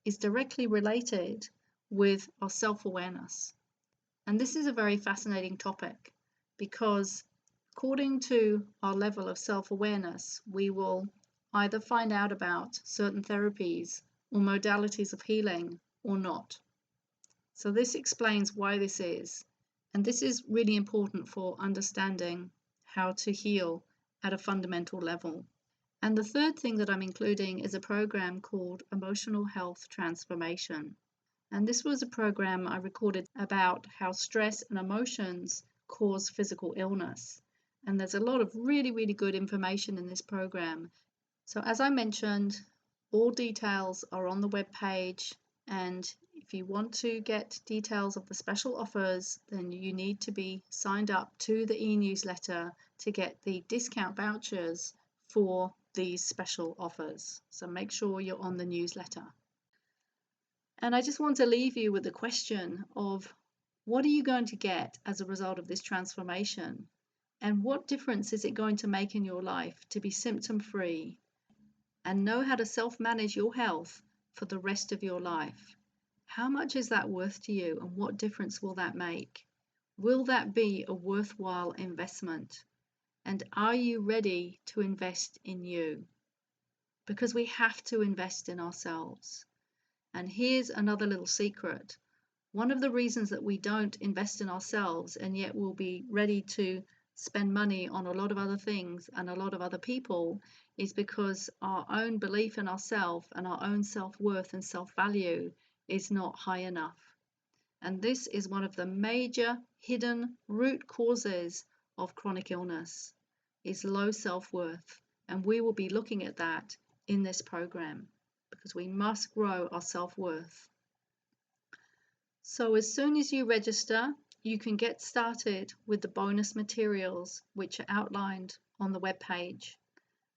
is directly related with our self-awareness. And this is a very fascinating topic because according to our level of self-awareness, we will either find out about certain therapies or modalities of healing or not. So this explains why this is. And this is really important for understanding how to heal at a fundamental level. And the third thing that I'm including is a program called Emotional Health Transformation. And this was a program I recorded about how stress and emotions cause physical illness. And there's a lot of really, really good information in this program. So as I mentioned, all details are on the web page, and if you want to get details of the special offers, then you need to be signed up to the e-newsletter to get the discount vouchers for these special offers. So make sure you're on the newsletter. And I just want to leave you with the question of what are you going to get as a result of this transformation? And what difference is it going to make in your life to be symptom-free and know how to self-manage your health for the rest of your life? How much is that worth to you, and what difference will that make? Will that be a worthwhile investment? And are you ready to invest in you? Because we have to invest in ourselves. And here's another little secret. One of the reasons that we don't invest in ourselves and yet we'll be ready to spend money on a lot of other things and a lot of other people is because our own belief in ourselves and our own self-worth and self-value is not high enough. And this is one of the major hidden root causes of chronic illness, is low self-worth. And we will be looking at that in this program because we must grow our self-worth. So as soon as you register, you can get started with the bonus materials which are outlined on the web page.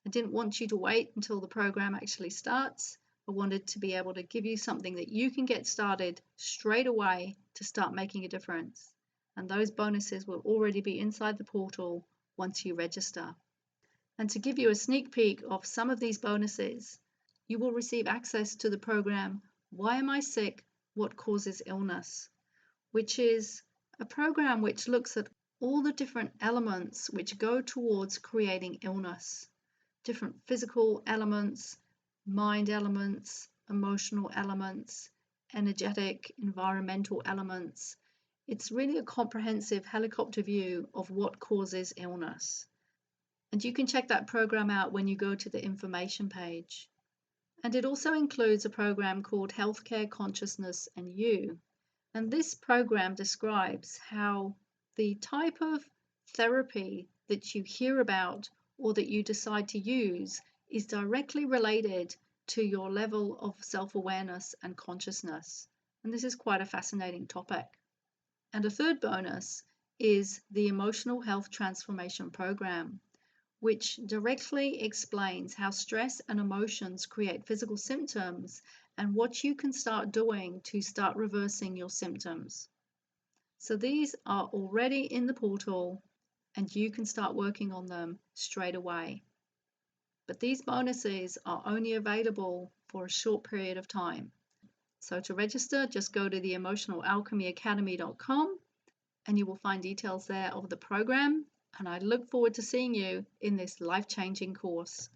I didn't want you to wait until the program actually starts. I wanted to be able to give you something that you can get started straight away to start making a difference. And those bonuses will already be inside the portal once you register. And to give you a sneak peek of some of these bonuses, you will receive access to the program Why Am I Sick? What Causes Illness? Which is a program which looks at all the different elements which go towards creating illness. Different physical elements, mind elements, emotional elements, energetic, environmental elements. It's really a comprehensive helicopter view of what causes illness. And you can check that program out when you go to the information page. And it also includes a program called Healthcare Consciousness and You. And this program describes how the type of therapy that you hear about or that you decide to use is directly related to your level of self awareness and consciousness. And this is quite a fascinating topic. And a third bonus is the Emotional Health Transformation Program, which directly explains how stress and emotions create physical symptoms and what you can start doing to start reversing your symptoms. So these are already in the portal and you can start working on them straight away. But these bonuses are only available for a short period of time. So to register, just go to the emotionalalchemyacademy.com and you will find details there of the program. And I look forward to seeing you in this life-changing course.